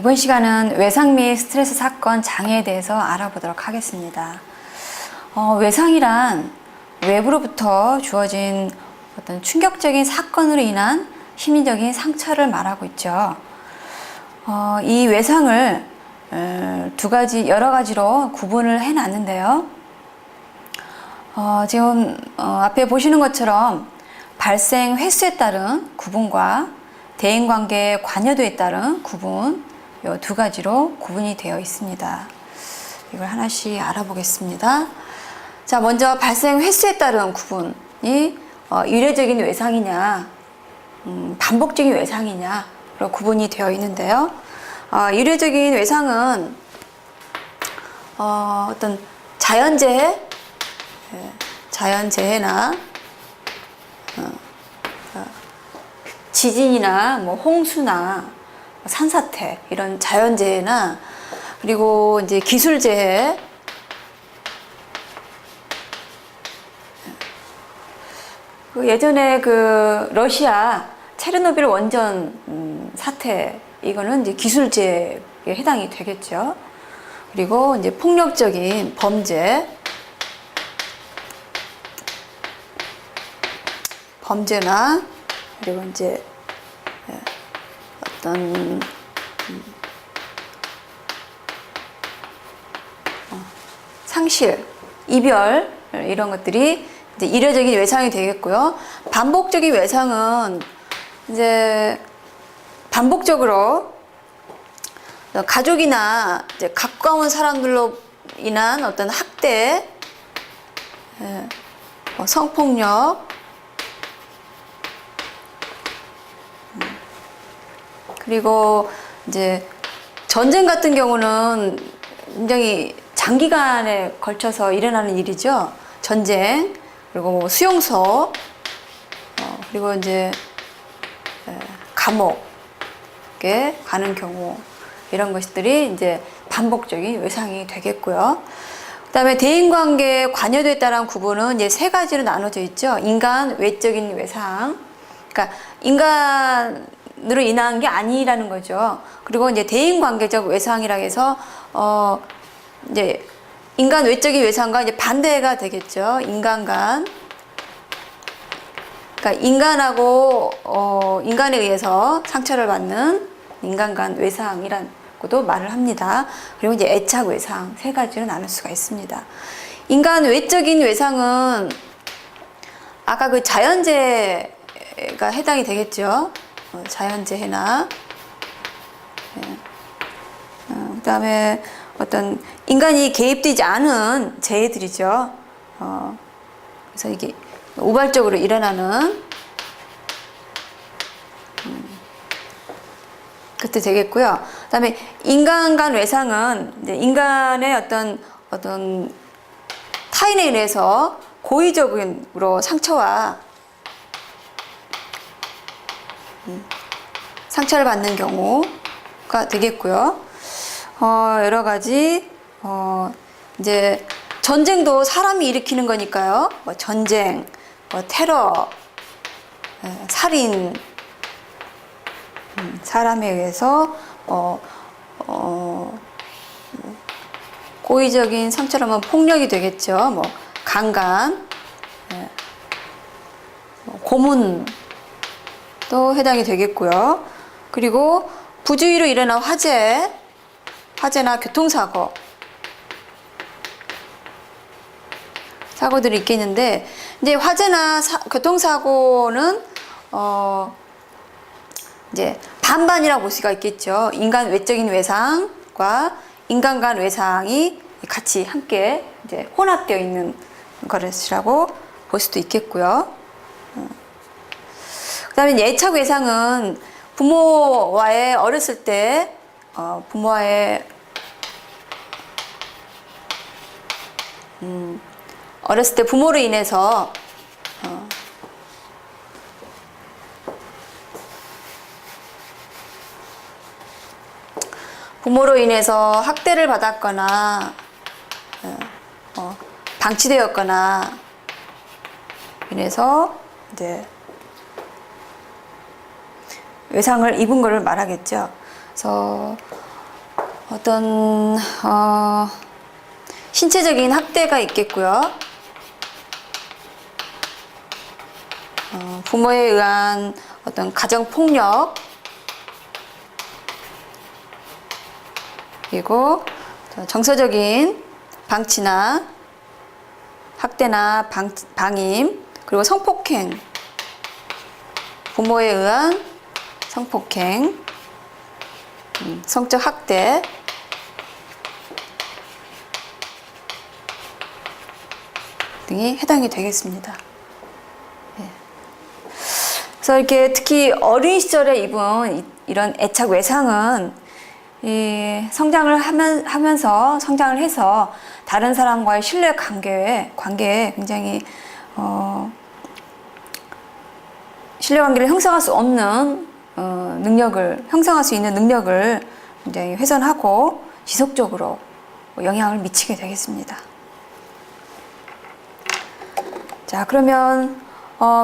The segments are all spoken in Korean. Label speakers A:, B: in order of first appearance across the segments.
A: 이번 시간은 외상 및 스트레스 사건 장애에 대해서 알아보도록 하겠습니다. 외상이란 외부로부터 주어진 어떤 충격적인 사건으로 인한 심리적인 상처를 말하고 있죠. 이 외상을 여러 가지로 구분을 해 놨는데요. 지금 앞에 보시는 것처럼 발생 횟수에 따른 구분과 대인관계의 관여도에 따른 구분, 이 두 가지로 구분이 되어 있습니다. 이걸 하나씩 알아보겠습니다. 자, 먼저 발생 횟수에 따른 구분이 일회적인 외상이냐, 반복적인 외상이냐로 구분이 되어 있는데요. 일회적인 외상은 어떤 자연재해나 지진이나 홍수나 산사태 이런 자연재해나 그리고 이제 기술재해, 예전에 러시아 체르노빌 원전 사태, 이거는 이제 기술재해에 해당이 되겠죠. 그리고 이제 폭력적인 범죄나 그리고 이제 어떤 상실, 이별 이런 것들이 이제 일회적인 외상이 되겠고요. 반복적인 외상은 이제 반복적으로 가족이나 이제 가까운 사람들로 인한 어떤 학대, 성폭력, 그리고 이제 전쟁 같은 경우는 굉장히 장기간에 걸쳐서 일어나는 일이죠. 전쟁, 그리고 수용소, 그리고 이제 감옥에 가는 경우, 이런 것들이 이제 반복적인 외상이 되겠고요. 그다음에 대인관계 관여도에 따른 구분은 이제 세 가지로 나눠져 있죠. 인간 외적인 외상, 그러니까 인간으로 인한 게 아니라는 거죠. 그리고 이제 대인관계적 외상이라고 해서 이제 인간 외적인 외상과 이제 반대가 되겠죠. 인간 간, 그러니까 인간에 의해서 상처를 받는 인간 간 외상이라고도 말을 합니다. 그리고 이제 애착 외상, 세 가지로 나눌 수가 있습니다. 인간 외적인 외상은 아까 자연재해가 해당이 되겠죠. 자연재해나, 그다음에 어떤 인간이 개입되지 않은 재해들이죠. 그래서 이게 우발적으로 일어나는 그때 되겠고요. 그다음에 인간 간 외상은 이제 인간의 어떤 타인에 의해서 고의적으로 상처를 받는 경우가 되겠고요. 여러 가지, 이제 전쟁도 사람이 일으키는 거니까요. 전쟁, 테러, 살인, 사람에 의해서 고의적인 상처라면 폭력이 되겠죠. 강간, 고문도 해당이 되겠고요. 그리고 부주의로 일어난 화재나 사고들이 있겠는데, 이제 화재나 교통사고는 이제 반반이라고 볼 수가 있겠죠. 인간 외적인 외상과 인간 간 외상이 같이 함께 이제 혼합되어 있는 것이라고 볼 수도 있겠고요. 그다음에 애착 외상은 부모와의 어렸을 때 부모로 인해서 학대를 받았거나 방치되었거나 인해서 이제 외상을 입은 것을 말하겠죠. 그래서 어떤 신체적인 학대가 있겠고요. 부모에 의한 어떤 가정 폭력, 그리고 정서적인 방치나 학대나 방임, 그리고 성폭행, 부모에 의한 성폭행, 성적 학대, 등이 해당이 되겠습니다. 그래서 이렇게 특히 어린 시절에 입은 이런 애착 외상은 이 성장을 하면서 성장을 해서 다른 사람과의 신뢰 관계에 굉장히 신뢰 관계를 형성할 수 없는 형성할 수 있는 능력을 굉장히 훼손하고 지속적으로 영향을 미치게 되겠습니다. 자, 그러면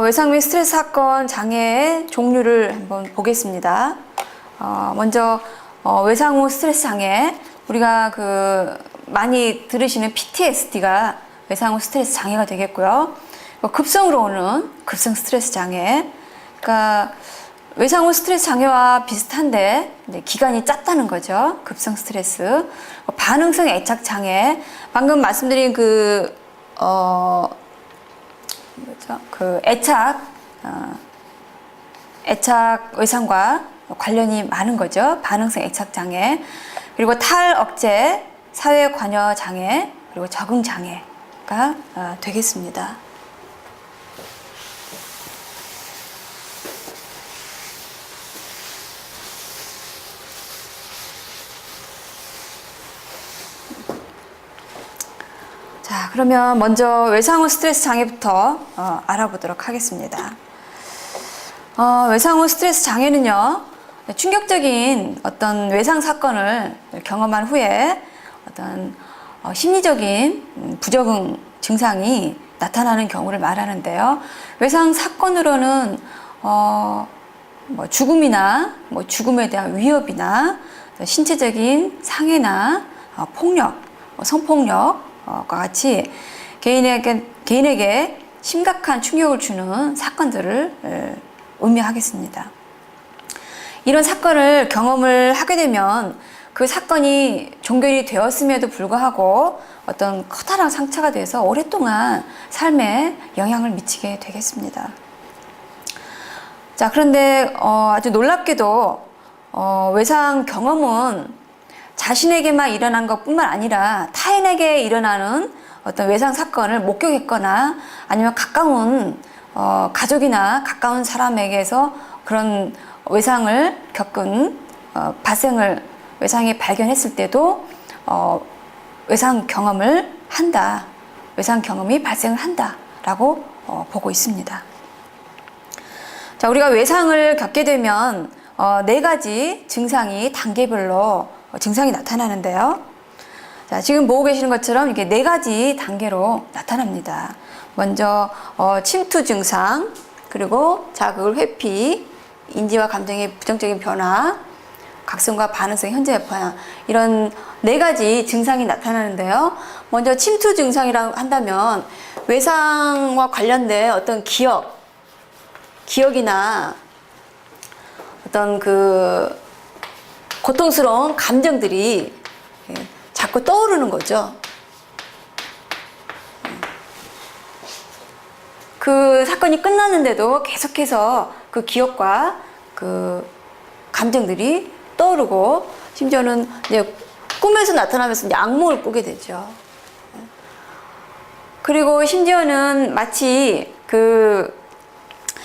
A: 외상 및 스트레스 사건 장애의 종류를 한번 보겠습니다. 먼저 외상 후 스트레스 장애, 우리가 많이 들으시는 PTSD가 외상 후 스트레스 장애가 되겠고요. 급성으로 오는 급성 스트레스 장애, 그러니까 외상 후 스트레스 장애와 비슷한데 이제 기간이 짧다는 거죠. 급성 스트레스, 반응성 애착 장애, 방금 말씀드린 애착 외상과 관련이 많은 거죠. 반응성 애착 장애, 그리고 탈억제, 사회 관여 장애, 그리고 적응 장애가 되겠습니다. 자, 그러면 먼저 외상 후 스트레스 장애부터 알아보도록 하겠습니다. 외상 후 스트레스 장애는요, 충격적인 어떤 외상 사건을 경험한 후에 어떤 심리적인 부적응 증상이 나타나는 경우를 말하는데요. 외상 사건으로는 죽음이나 죽음에 대한 위협이나 신체적인 상해나 폭력, 성폭력 과 같이 개인에게 심각한 충격을 주는 사건들을 의미하겠습니다. 이런 사건을 경험을 하게 되면 그 사건이 종결이 되었음에도 불구하고 어떤 커다란 상처가 돼서 오랫동안 삶에 영향을 미치게 되겠습니다. 자, 그런데 아주 놀랍게도 외상 경험은 자신에게만 일어난 것뿐만 아니라 타인에게 일어나는 어떤 외상 사건을 목격했거나 아니면 가까운 가족이나 가까운 사람에게서 그런 외상을 겪은 외상이 발견했을 때도 외상 경험이 발생을 한다라고 보고 있습니다. 자, 우리가 외상을 겪게 되면 4가지 증상이 단계별로 증상이 나타나는데요. 자, 지금 보고 계시는 것처럼 이게 4가지 단계로 나타납니다. 먼저 침투 증상, 그리고 자극을 회피, 인지와 감정의 부정적인 변화, 각성과 반응성 현재 변화, 이런 4가지 증상이 나타나는데요. 먼저 침투 증상이라고 한다면 외상과 관련된 어떤 기억이나 어떤 고통스러운 감정들이 자꾸 떠오르는 거죠. 그 사건이 끝났는데도 계속해서 그 기억과 그 감정들이 떠오르고, 심지어는 이제 꿈에서 나타나면서 이제 악몽을 꾸게 되죠. 그리고 심지어는 마치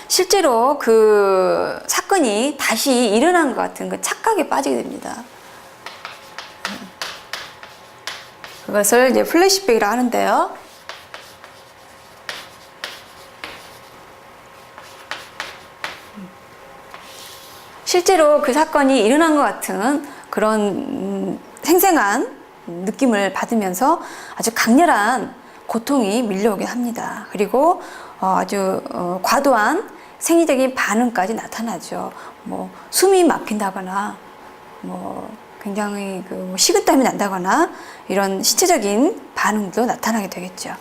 A: 실제로 그 사건이 다시 일어난 것 같은 그 착각에 빠지게 됩니다. 그것을 이제 플래시백이라 하는데요. 실제로 그 사건이 일어난 것 같은 그런 생생한 느낌을 받으면서 아주 강렬한 고통이 밀려오게 합니다. 그리고 아주 과도한 생리적인 반응까지 나타나죠. 숨이 막힌다거나, 굉장히 그 식은땀이 난다거나 이런 신체적인 반응도 나타나게 되겠죠.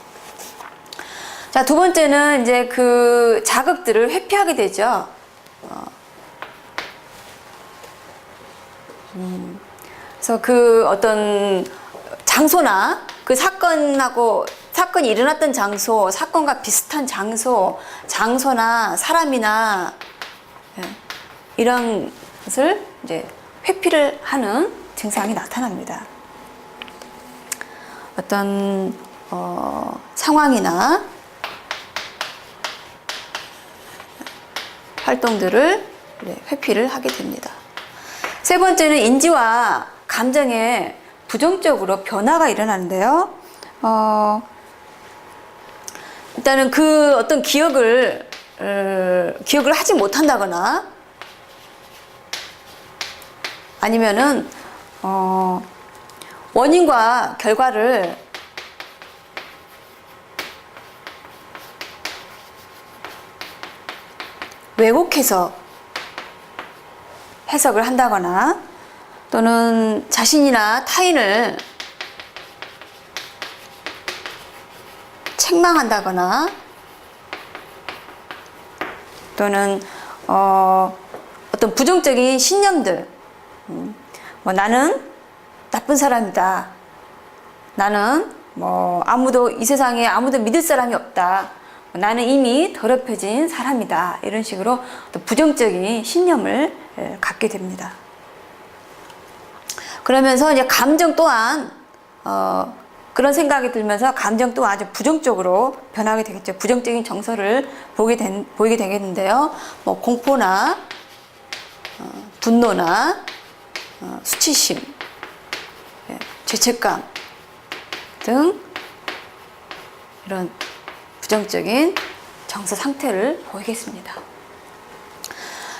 A: 자, 두 번째는 이제 그 자극들을 회피하게 되죠. 그래서 그 어떤 장소나 그 사건이 일어났던 장소, 사건과 비슷한 장소나 사람이나 이런 것을 이제 회피를 하는 증상이 나타납니다. 어떤 상황이나 활동들을 회피를 하게 됩니다. 세 번째는 인지와 감정에 부정적으로 변화가 일어나는데요. 일단은 그 어떤 기억을 하지 못한다거나 아니면은 원인과 결과를 왜곡해서 해석을 한다거나 또는 자신이나 타인을 책망한다거나 또는 어떤 부정적인 신념들, 뭐 나는 나쁜 사람이다, 나는 뭐 이 세상에 아무도 믿을 사람이 없다, 나는 이미 더럽혀진 사람이다, 이런 식으로 또 부정적인 신념을 갖게 됩니다. 그러면서 이제 감정 또한 그런 생각이 들면서 감정 또한 아주 부정적으로 변하게 되겠죠. 부정적인 정서를 보이게 되겠는데요. 뭐 공포나 분노나 수치심, 죄책감 등 이런 부정적인 정서 상태를 보이겠습니다.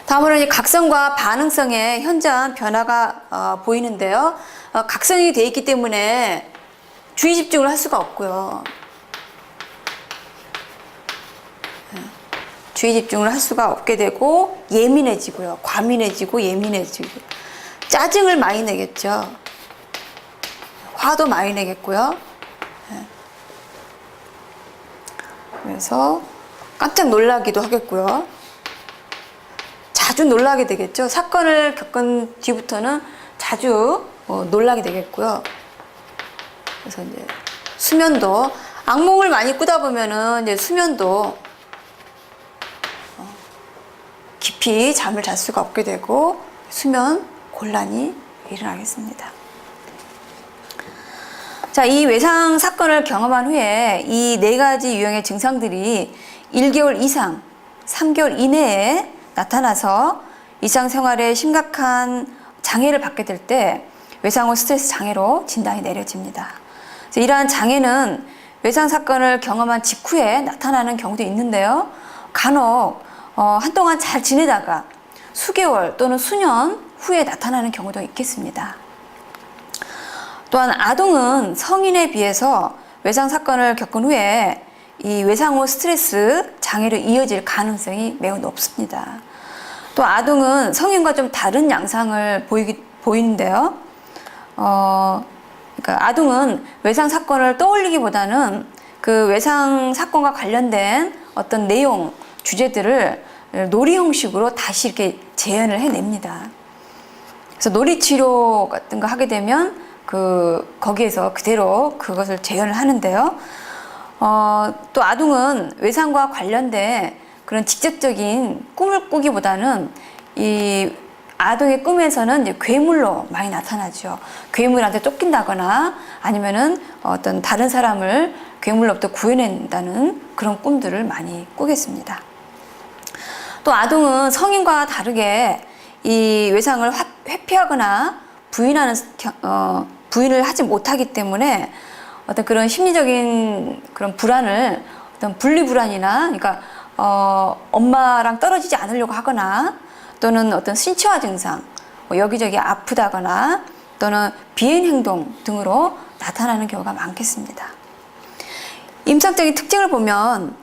A: 다음으로는 각성과 반응성의 현저한 변화가 보이는데요. 각성이 되어 있기 때문에 주의 집중을 할 수가 없고요. 주의 집중을 할 수가 없게 되고 예민해지고요. 과민해지고 예민해지고 짜증을 많이 내겠죠. 화도 많이 내겠고요. 그래서 깜짝 놀라기도 하겠고요. 자주 놀라게 되겠죠. 사건을 겪은 뒤부터는 자주 놀라게 되겠고요. 그래서 이제 수면도 악몽을 많이 꾸다 보면은 이제 수면도 깊이 잠을 잘 수가 없게 되고 수면 곤란이 일어나겠습니다. 자, 이 외상 사건을 경험한 후에 이 4가지 유형의 증상들이 1개월 이상, 3개월 이내에 나타나서 일상생활에 심각한 장애를 받게 될 때 외상 후 스트레스 장애로 진단이 내려집니다. 그래서 이러한 장애는 외상 사건을 경험한 직후에 나타나는 경우도 있는데요. 간혹 한동안 잘 지내다가 수개월 또는 수년 후에 나타나는 경우도 있겠습니다. 또한 아동은 성인에 비해서 외상 사건을 겪은 후에 이 외상 후 스트레스 장애로 이어질 가능성이 매우 높습니다. 또 아동은 성인과 좀 다른 양상을 보이는데요. 그러니까 아동은 외상 사건을 떠올리기보다는 그 외상 사건과 관련된 어떤 내용, 주제들을 놀이 형식으로 다시 이렇게 재현을 해냅니다. 그래서 놀이 치료 같은 거 하게 되면 거기에서 그대로 그것을 재현을 하는데요. 또 아동은 외상과 관련된 그런 직접적인 꿈을 꾸기보다는 이 아동의 꿈에서는 이제 괴물로 많이 나타나죠. 괴물한테 쫓긴다거나 아니면은 어떤 다른 사람을 괴물로부터 구해낸다는 그런 꿈들을 많이 꾸겠습니다. 또 아동은 성인과 다르게 이 외상을 회피하거나 부인을 하지 못하기 때문에 어떤 그런 심리적인 그런 불안을 어떤 분리불안이나 그러니까 엄마랑 떨어지지 않으려고 하거나 또는 어떤 신체화 증상, 여기저기 아프다거나 또는 비행 행동 등으로 나타나는 경우가 많겠습니다. 임상적인 특징을 보면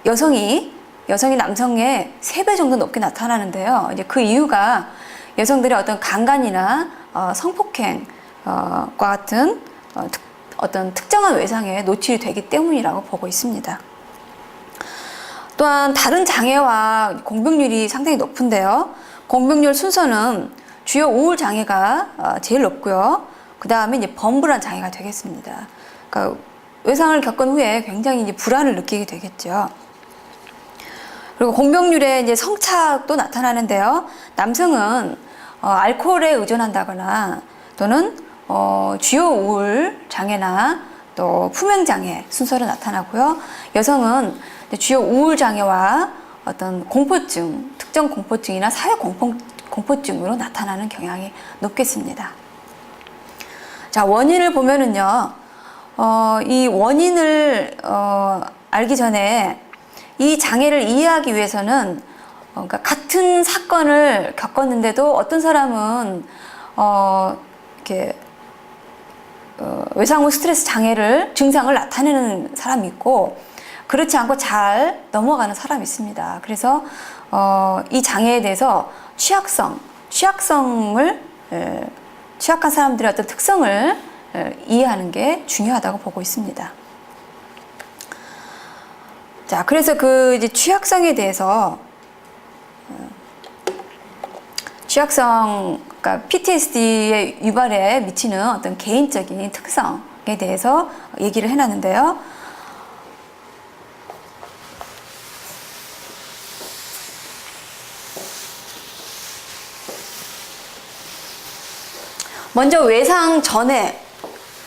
A: 여성이 여성이 남성의 3배 정도 높게 나타나는데요. 이제 그 이유가 여성들의 어떤 강간이나 성폭행과 같은 어떤 특정한 외상에 노출이 되기 때문이라고 보고 있습니다. 또한 다른 장애와 공병률이 상당히 높은데요. 공병률 순서는 주요 우울 장애가 제일 높고요. 그 다음에 이제 범불안 장애가 되겠습니다. 그러니까 외상을 겪은 후에 굉장히 이제 불안을 느끼게 되겠죠. 그리고 공병률에 이제 성착도 나타나는데요. 남성은 알코올에 의존한다거나 또는 주요 우울 장애나 또 품행 장애 순서로 나타나고요. 여성은 주요 우울 장애와 어떤 공포증, 특정 공포증이나 사회 공포증으로 나타나는 경향이 높겠습니다. 자, 원인을 보면은요, 이 원인을 알기 전에 이 장애를 이해하기 위해서는 그러니까 같은 사건을 겪었는데도 어떤 사람은 이렇게 외상 후 스트레스 장애를 증상을 나타내는 사람이 있고 그렇지 않고 잘 넘어가는 사람이 있습니다. 그래서 이 장애에 대해서 취약한 사람들의 어떤 특성을 이해하는 게 중요하다고 보고 있습니다. 자, 그래서 그 이제 취약성에 대해서 그러니까 PTSD의 유발에 미치는 어떤 개인적인 특성에 대해서 얘기를 해놨는데요. 먼저 외상 전에,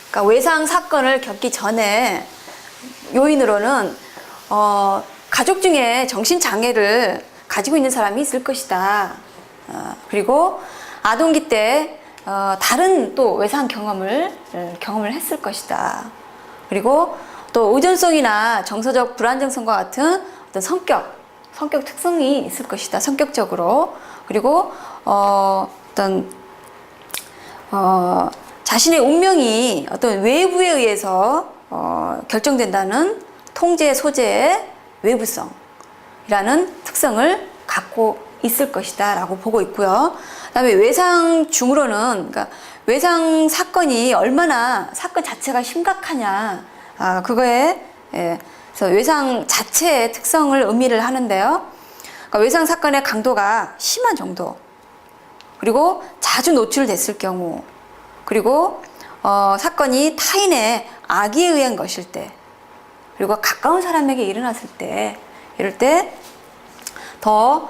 A: 그러니까 외상 사건을 겪기 전에 요인으로는 가족 중에 정신장애를 가지고 있는 사람이 있을 것이다. 그리고 아동기 때 다른 또 외상 경험을 했을 것이다. 그리고 또 의존성이나 정서적 불안정성과 같은 어떤 성격 특성이 있을 것이다. 성격적으로. 그리고 어떤 자신의 운명이 어떤 외부에 의해서 결정된다는 통제 소재의 외부성이라는 특성을 갖고 있을 것이다 라고 보고 있고요. 그 다음에 외상 중으로는 그러니까 외상 사건이 얼마나 사건 자체가 심각하냐 그거에 그래서 외상 자체의 특성을 의미를 하는데요. 그러니까 외상 사건의 강도가 심한 정도, 그리고 자주 노출됐을 경우, 그리고 사건이 타인의 악의에 의한 것일 때, 그리고 가까운 사람에게 일어났을 때, 이럴 때 더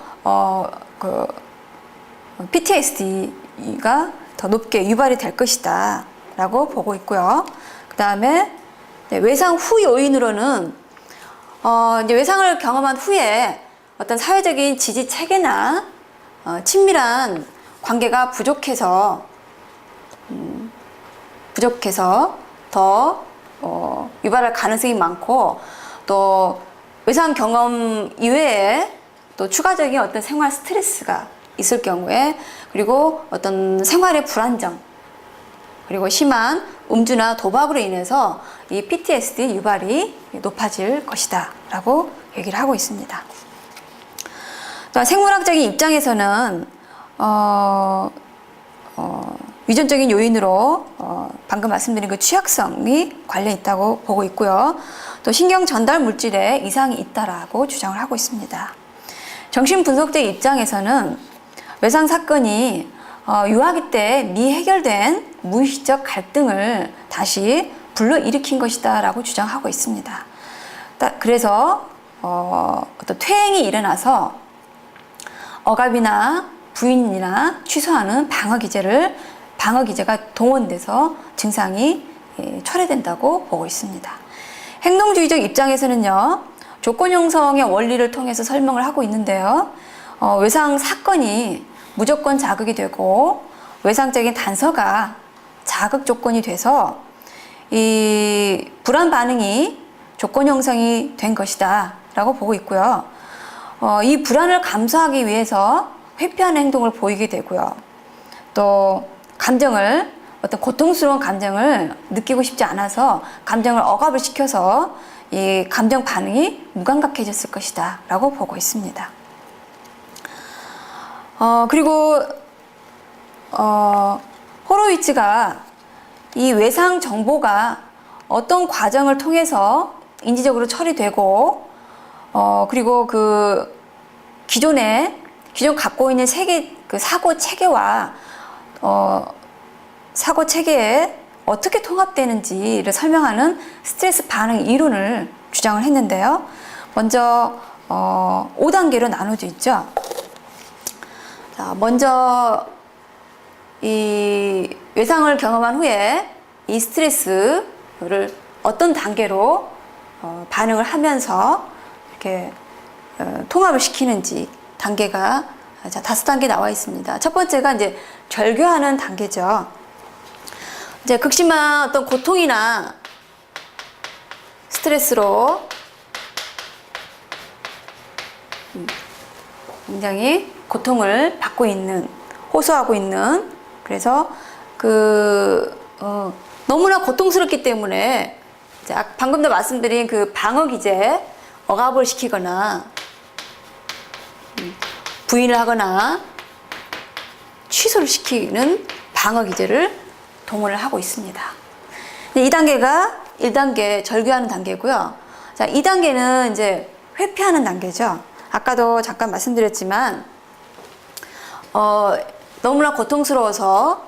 A: PTSD가 더 높게 유발이 될 것이다 라고 보고 있고요. 그 다음에 외상 후 요인으로는 이제 외상을 경험한 후에 어떤 사회적인 지지 체계나 친밀한 관계가 부족해서 더 유발할 가능성이 많고, 또 외상 경험 이외에 또 추가적인 어떤 생활 스트레스가 있을 경우에, 그리고 어떤 생활의 불안정, 그리고 심한 음주나 도박으로 인해서 이 PTSD 유발이 높아질 것이다 라고 얘기를 하고 있습니다. 또 생물학적인 입장에서는 유전적인 요인으로 방금 말씀드린 그 취약성이 관련 있다고 보고 있고요. 또 신경 전달 물질에 이상이 있다라고 주장을 하고 있습니다. 정신분석적 입장에서는 외상 사건이 유아기 때 미해결된 무의식적 갈등을 다시 불러일으킨 것이다 라고 주장하고 있습니다. 그래서 어떤 퇴행이 일어나서 억압이나 부인이나 취소하는 방어 기제가 동원돼서 증상이 초래된다고 보고 있습니다. 행동주의적 입장에서는요, 조건 형성의 원리를 통해서 설명을 하고 있는데요. 외상 사건이 무조건 자극이 되고 외상적인 단서가 자극 조건이 돼서 이 불안 반응이 조건 형성이 된 것이다 라고 보고 있고요. 이 불안을 감수하기 위해서 회피하는 행동을 보이게 되고요. 또 어떤 고통스러운 감정을 느끼고 싶지 않아서 감정을 억압을 시켜서 이 감정 반응이 무감각해졌을 것이다 라고 보고 있습니다. 그리고 호로위츠가 이 외상 정보가 어떤 과정을 통해서 인지적으로 처리되고 그리고 그 기존 갖고 있는 그 사고 체계와 사고 체계에 어떻게 통합되는지를 설명하는 스트레스 반응 이론을 주장을 했는데요. 먼저 5단계로 나눠져 있죠. 자, 먼저 이 외상을 경험한 후에 이 스트레스를 어떤 단계로 반응을 하면서 이렇게 통합을 시키는지 단계가 5단계 나와 있습니다. 첫 번째가 이제 절규하는 단계죠. 이제 극심한 어떤 고통이나 스트레스로 굉장히 고통을 받고 있는, 호소하고 있는, 그래서 너무나 고통스럽기 때문에 방금도 말씀드린 그 방어 기제, 억압을 시키거나 부인을 하거나 취소를 시키는 방어 기제를 동원을 하고 있습니다. 이 단계가 1단계 절규하는 단계고요. 자, 2단계는 이제 회피하는 단계죠. 아까도 잠깐 말씀드렸지만 너무나 고통스러워서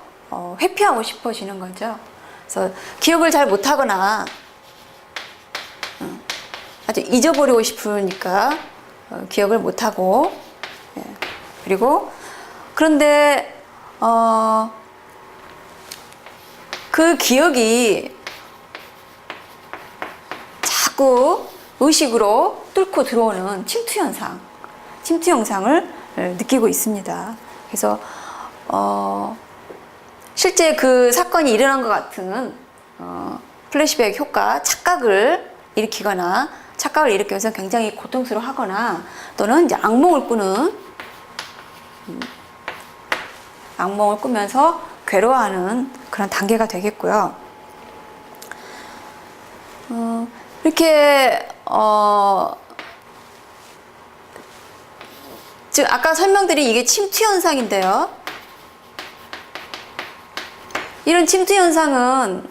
A: 회피하고 싶어지는 거죠. 그래서 기억을 잘 못하거나 아주 잊어버리고 싶으니까 기억을 못하고, 그리고 그런데 그 기억이 자꾸 의식으로 뚫고 들어오는 침투 현상을 느끼고 있습니다. 그래서 실제 그 사건이 일어난 것 같은 플래시백 효과, 착각을 일으키면서 굉장히 고통스러워하거나 또는 이제 악몽을 꾸면서 괴로워하는 그런 단계가 되겠고요. 이렇게 즉 아까 설명드린 이게 침투 현상인데요. 이런 침투 현상은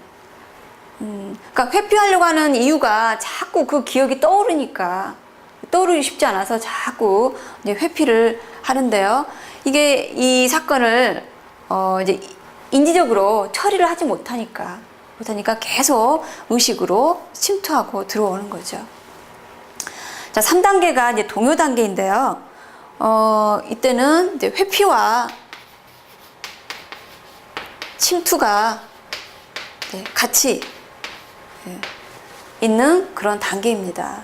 A: 그러니까 회피하려고 하는 이유가 자꾸 그 기억이 떠오르기 쉽지 않아서 자꾸 이제 회피를 하는데요. 이게 이 사건을 이제 인지적으로 처리를 하지 못하니까 계속 의식으로 침투하고 들어오는 거죠. 자, 3단계가 이제 동요 단계인데요. 이때는 이제 회피와 침투가 같이 있는 그런 단계입니다.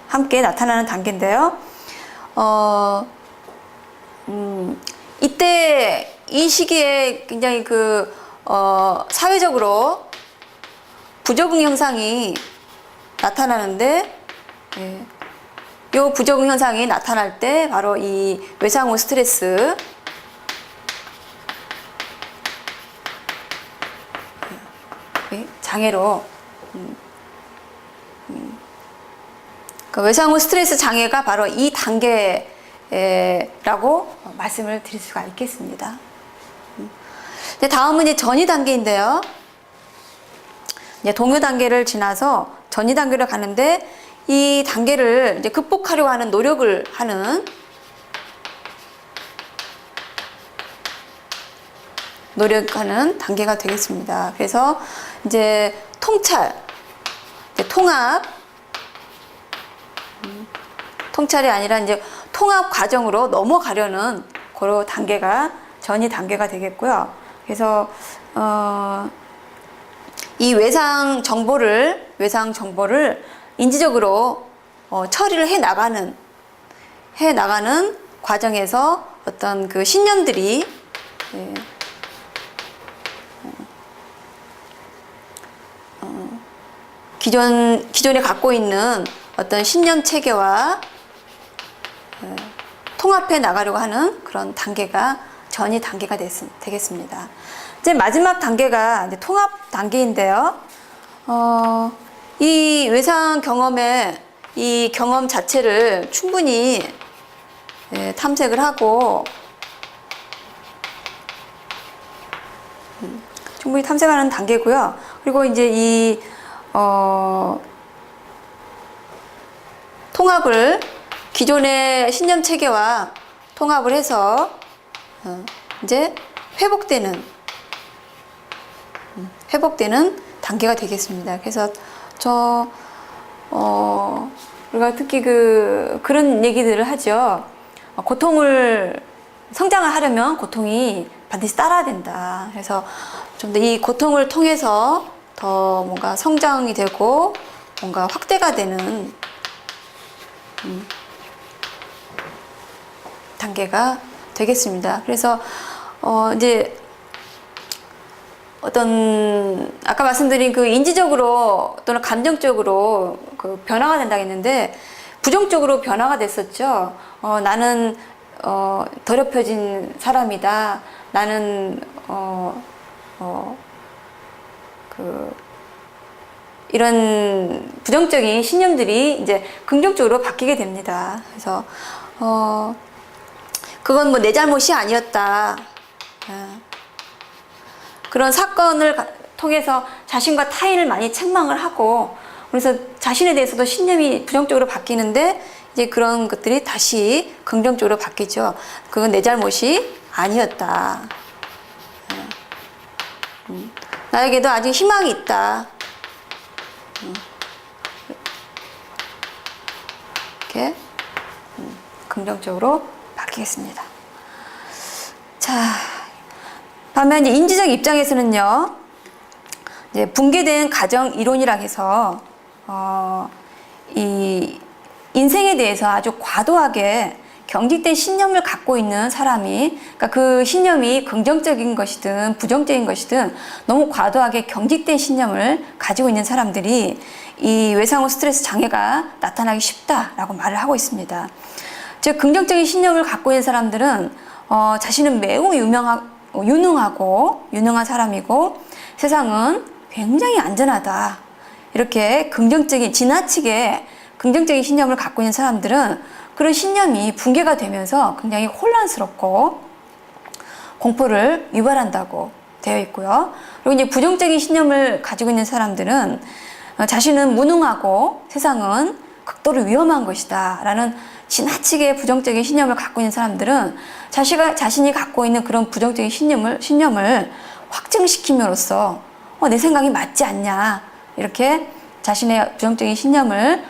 A: 함께 나타나는 단계인데요. 이때 이 시기에 굉장히 사회적으로 부적응 현상이 나타나는데, 이 부적응 현상이 나타날 때 바로 이 외상 후 스트레스, 장애로 그 외상 후 스트레스 장애가 바로 이 단계라고 말씀을 드릴 수가 있겠습니다. 다음은 이제 전이 단계인데요. 이제 동요 단계를 지나서 전이 단계로 가는데, 이 단계를 이제 극복하려고 하는 노력을 하는 단계가 되겠습니다. 그래서 이제 통찰이 아니라 이제 통합 과정으로 넘어가려는 그런 단계가 전이 단계가 되겠고요. 그래서 이 외상 정보를 인지적으로 처리를 해 나가는 과정에서 어떤 그 신념들이 기존에 갖고 있는 어떤 신념 체계와 통합해 나가려고 하는 그런 단계가 전이 단계가 되겠습니다. 이제 마지막 단계가 이제 통합 단계인데요. 이 외상 경험의 이 경험 자체를 충분히 탐색을 하고 충분히 탐색하는 단계고요. 그리고 이제 이 통합을 기존의 신념 체계와 통합을 해서 이제 회복되는 단계가 되겠습니다. 그래서 우리가 특히 그런 얘기들을 하죠. 성장을 하려면 고통이 반드시 따라야 된다. 그래서 좀 더 이 고통을 통해서 더 뭔가 성장이 되고 뭔가 확대가 되는 단계가 되겠습니다. 그래서 이제 아까 말씀드린 그 인지적으로 또는 감정적으로 그 변화가 된다고 했는데 부정적으로 변화가 됐었죠. 나는 더럽혀진 사람이다. 나는 이런 부정적인 신념들이 이제 긍정적으로 바뀌게 됩니다. 그래서 그건 뭐 내 잘못이 아니었다. 그런 사건을 통해서 자신과 타인을 많이 책망을 하고 그래서 자신에 대해서도 신념이 부정적으로 바뀌는데 이제 그런 것들이 다시 긍정적으로 바뀌죠. 그건 내 잘못이 아니었다. 나에게도 아직 희망이 있다. 이렇게 긍정적으로 바뀌겠습니다. 자, 반면 이제 인지적 입장에서는요, 이제 붕괴된 가정 이론이라 해서 이 인생에 대해서 아주 과도하게 경직된 신념을 갖고 있는 사람이, 그러니까 그 신념이 긍정적인 것이든 부정적인 것이든 너무 과도하게 경직된 신념을 가지고 있는 사람들이 이 외상 후 스트레스 장애가 나타나기 쉽다라고 말을 하고 있습니다. 즉 긍정적인 신념을 갖고 있는 사람들은 자신은 매우 유능한 사람이고 세상은 굉장히 안전하다. 이렇게 지나치게 긍정적인 신념을 갖고 있는 사람들은 그런 신념이 붕괴가 되면서 굉장히 혼란스럽고 공포를 유발한다고 되어 있고요. 그리고 이제 부정적인 신념을 가지고 있는 사람들은 자신은 무능하고 세상은 극도로 위험한 것이다 라는 지나치게 부정적인 신념을 갖고 있는 사람들은 자신이 갖고 있는 그런 부정적인 신념을 확증시킴으로써 내 생각이 맞지 않냐 이렇게 자신의 부정적인 신념을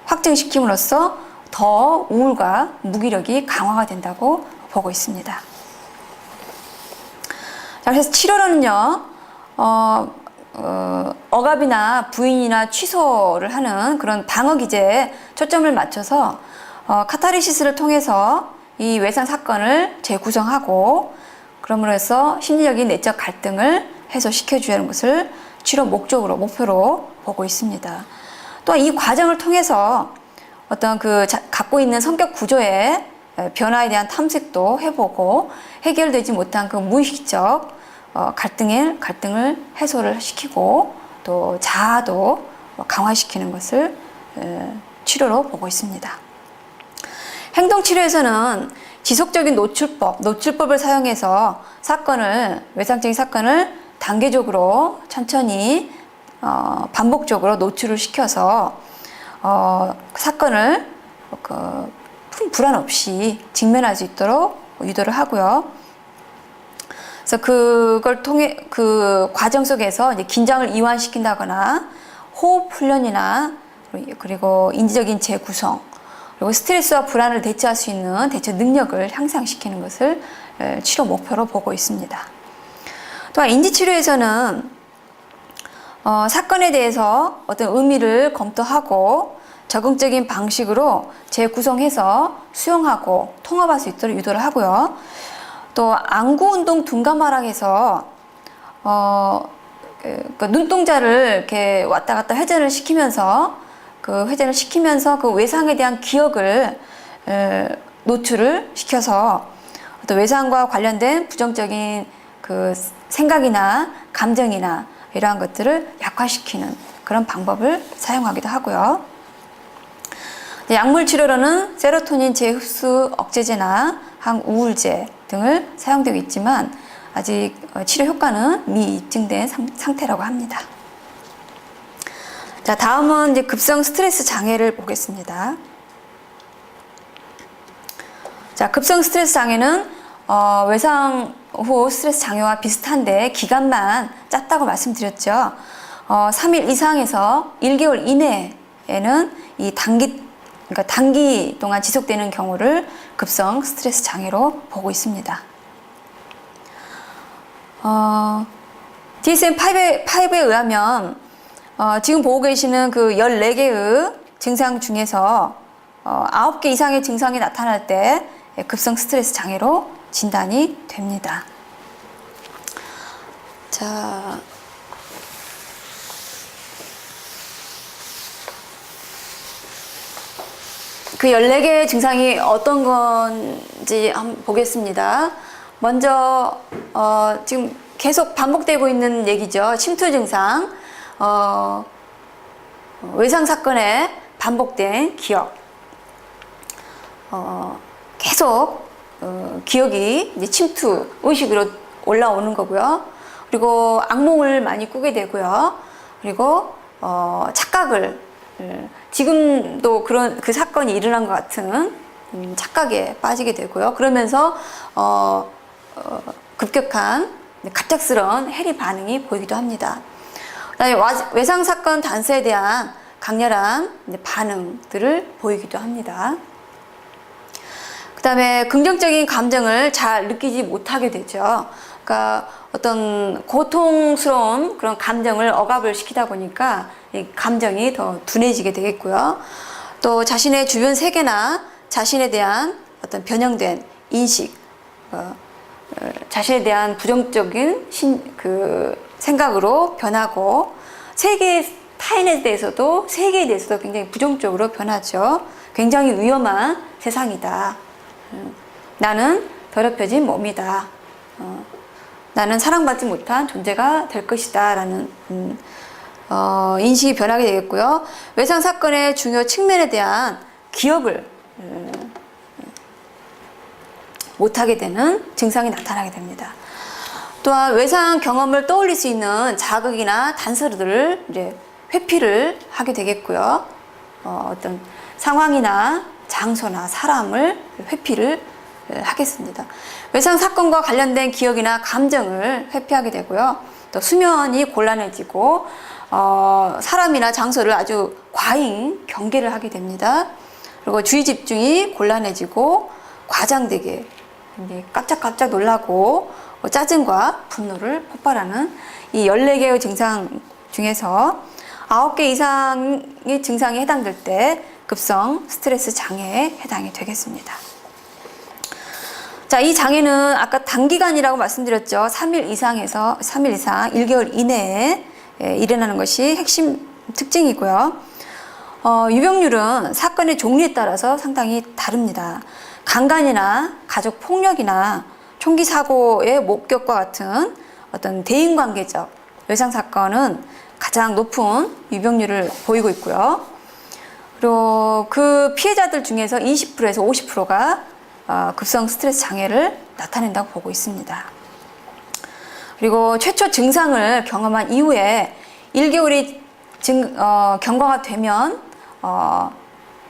A: 확증시킴으로써 더 우울과 무기력이 강화가 된다고 보고 있습니다. 자, 그래서 치료로는요, 억압이나 부인이나 취소를 하는 그런 방어 기제에 초점을 맞춰서 카타르시스를 통해서 이 외상 사건을 재구성하고 그럼으로 해서 심리적인 내적 갈등을 해소시켜줘야 하는 것을 치료 목표로 보고 있습니다. 또한 이 과정을 통해서 어떤 갖고 있는 성격 구조의 변화에 대한 탐색도 해보고 해결되지 못한 그 무의식적 갈등을 해소를 시키고 또 자아도 강화시키는 것을 치료로 보고 있습니다. 행동치료에서는 지속적인 노출법을 사용해서 외상적인 사건을 단계적으로 천천히 반복적으로 노출을 시켜서 사건을 큰 불안 없이 직면할 수 있도록 유도를 하고요. 그래서 그걸 통해 그 과정 속에서 이제 긴장을 이완시킨다거나 호흡 훈련이나 그리고 인지적인 재구성 그리고 스트레스와 불안을 대처할 수 있는 대처 능력을 향상시키는 것을 치료 목표로 보고 있습니다. 또한 인지치료에서는 사건에 대해서 어떤 의미를 검토하고 적응적인 방식으로 재구성해서 수용하고 통합할 수 있도록 유도를 하고요. 또 안구운동 둔감화라 해서 눈동자를 이렇게 왔다 갔다 회전을 시키면서 그 외상에 대한 기억을 노출을 시켜서 또 외상과 관련된 부정적인 그 생각이나 감정이나 이러한 것들을 약화 약화시키는 그런 방법을 사용하기도 하고요. 약물 치료로는 세로토닌 재흡수 억제제나 항우울제 등을 사용되고 있지만 아직 치료 효과는 미입증된 상태라고 합니다. 자, 다음은 이제 급성 스트레스 장애를 보겠습니다. 자, 급성 스트레스 장애는 외상 후 스트레스 장애와 비슷한데 기간만 짧다고 말씀드렸죠. 3일 이상에서 1개월 이내에는 이 그러니까 단기 동안 지속되는 경우를 급성 스트레스 장애로 보고 있습니다. DSM-5에 의하면 지금 보고 계시는 그 14개의 증상 중에서 9개 이상의 증상이 나타날 때 급성 스트레스 장애로 진단이 됩니다. 자, 그 14개의 증상이 어떤 건지 한번 보겠습니다. 먼저 지금 계속 반복되고 있는 얘기죠. 침투 증상, 외상 사건에 반복된 기억, 계속 기억이 이제 침투 의식으로 올라오는 거고요. 그리고 악몽을 많이 꾸게 되고요. 그리고 착각을 지금도 그 사건이 일어난 것 같은 착각에 빠지게 되고요. 그러면서 급격한 갑작스러운 해리 반응이 보이기도 합니다. 그다음에 외상 사건 단서에 대한 강렬한 반응들을 보이기도 합니다. 그다음에 긍정적인 감정을 잘 느끼지 못하게 되죠. 그러니까 어떤 고통스러운 그런 감정을 억압을 시키다 보니까 이 감정이 더 둔해지게 되겠고요. 또 자신의 주변 세계나 자신에 대한 어떤 변형된 인식, 자신에 대한 부정적인 생각으로 변하고 타인에 대해서도 세계에 대해서도 굉장히 부정적으로 변하죠. 굉장히 위험한 세상이다. 나는 더럽혀진 몸이다. 나는 사랑받지 못한 존재가 될 것이다 라는 인식이 변하게 되겠고요. 외상 사건의 중요 측면에 대한 기억을 못하게 되는 증상이 나타나게 됩니다. 또한 외상 경험을 떠올릴 수 있는 자극이나 단서들을 이제 회피를 하게 되겠고요. 어떤 상황이나 장소나 사람을 회피를 하겠습니다. 외상 사건과 관련된 기억이나 감정을 회피하게 되고요. 또 수면이 곤란해지고 사람이나 장소를 아주 과잉 경계를 하게 됩니다. 그리고 주의 집중이 곤란해지고 과장되게 깜짝깜짝 놀라고 짜증과 분노를 폭발하는 이 14개의 증상 중에서 9개 이상의 증상이 해당될 때 급성 스트레스 장애에 해당이 되겠습니다. 자, 이 장애는 아까 단기간이라고 말씀드렸죠. 3일 이상, 1개월 이내에 일어나는 것이 핵심 특징이고요. 유병률은 사건의 종류에 따라서 상당히 다릅니다. 강간이나 가족 폭력이나 총기 사고의 목격과 같은 어떤 대인관계적 외상 사건은 가장 높은 유병률을 보이고 있고요. 그리고 그 피해자들 중에서 20%에서 50%가 급성 스트레스 장애를 나타낸다고 보고 있습니다. 그리고 최초 증상을 경험한 이후에 1개월이 경과가 되면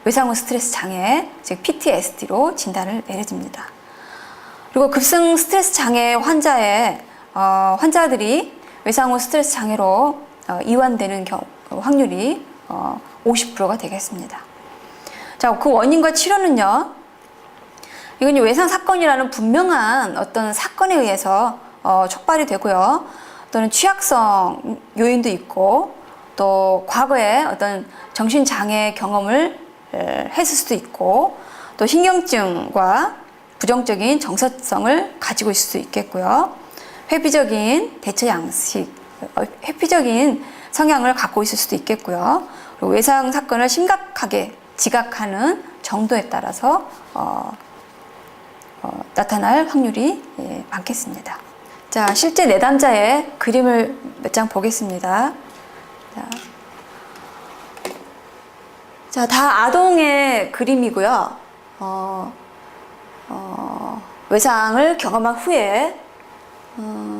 A: 외상 후 스트레스 장애, 즉 PTSD로 진단을 내려집니다. 그리고 급성 스트레스 장애 환자들이 외상 후 스트레스 장애로 이완되는 확률이 50%가 되겠습니다. 자, 그 원인과 치료는요. 이건 외상 사건이라는 분명한 어떤 사건에 의해서 촉발이 되고요. 또는 취약성 요인도 있고 또 과거에 어떤 정신장애 경험을 했을 수도 있고 또 신경증과 부정적인 정서성을 가지고 있을 수 있겠고요. 회피적인 대처 양식, 회피적인 성향을 갖고 있을 수도 있겠고요. 그리고 외상 사건을 심각하게 지각하는 정도에 따라서 나타날 확률이 많겠습니다. 자, 실제 내담자의 그림을 몇 장 보겠습니다. 자, 다 아동의 그림이고요. 외상을 경험한 후에,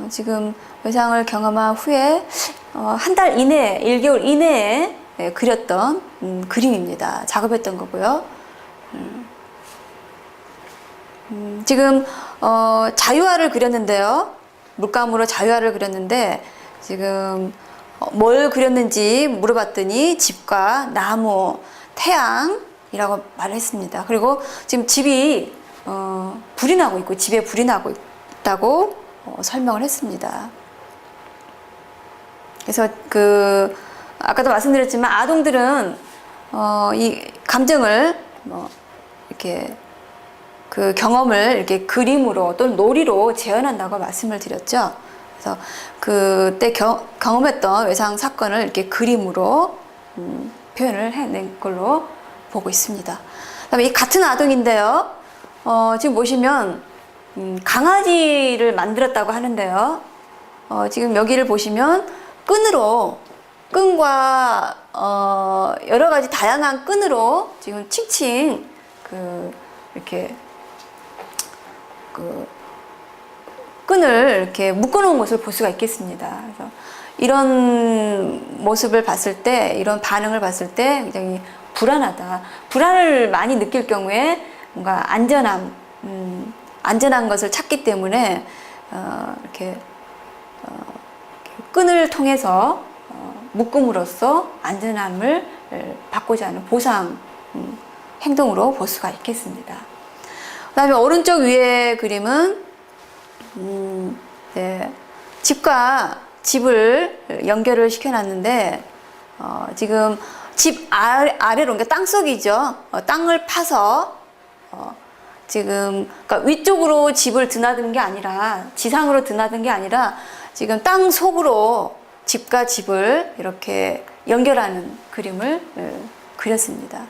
A: 지금 외상을 경험한 후에, 한 달 이내에, 1개월 이내에 그렸던 그림입니다. 작업했던 거고요. 지금, 자유화를 그렸는데요. 물감으로 자유화를 그렸는데, 지금, 뭘 그렸는지 물어봤더니 집과 나무, 태양이라고 말을 했습니다. 그리고 지금 집이 불이 나고 있고 집에 불이 나고 있다고 설명을 했습니다. 그래서 아까도 말씀드렸지만 아동들은 이 감정을 이렇게 그 경험을 이렇게 그림으로 또는 놀이로 재현한다고 말씀을 드렸죠. 그래서 그때 경험했던 외상 사건을 이렇게 그림으로 표현을 해낸 걸로 보고 있습니다. 그다음에 이 같은 아동인데요. 지금 보시면 강아지를 만들었다고 하는데요. 지금 여기를 보시면 끈과 여러 가지 다양한 끈으로 지금 칭칭 이렇게 끈을 이렇게 묶어놓은 것을 볼 수가 있겠습니다. 그래서 이런 모습을 봤을 때, 이런 반응을 봤을 때 굉장히 불안하다. 불안을 많이 느낄 경우에 뭔가 안전한 것을 찾기 때문에 이렇게 끈을 통해서 묶음으로써 안전함을 받고자 하는 보상 행동으로 볼 수가 있겠습니다. 그 다음에 오른쪽 위에 그림은 집과 집을 연결을 시켜놨는데 지금 집 아래로, 그러니까 땅속이죠. 땅을 파서 지금 그러니까 위쪽으로 집을 드나드는 게 아니라 지상으로 드나드는 게 아니라 지금 땅 속으로 집과 집을 이렇게 연결하는 그림을 그렸습니다.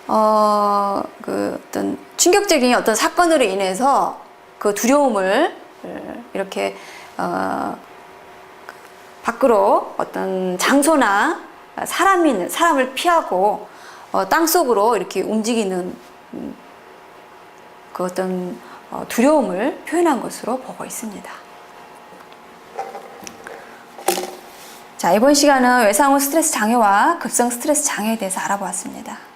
A: 어떤 충격적인 어떤 사건으로 인해서 그 두려움을 이렇게 밖으로 어떤 장소나 사람을 피하고 땅속으로 이렇게 움직이는 그 어떤 두려움을 표현한 것으로 보고 있습니다. 자, 이번 시간은 외상 후 스트레스 장애와 급성 스트레스 장애에 대해서 알아보았습니다.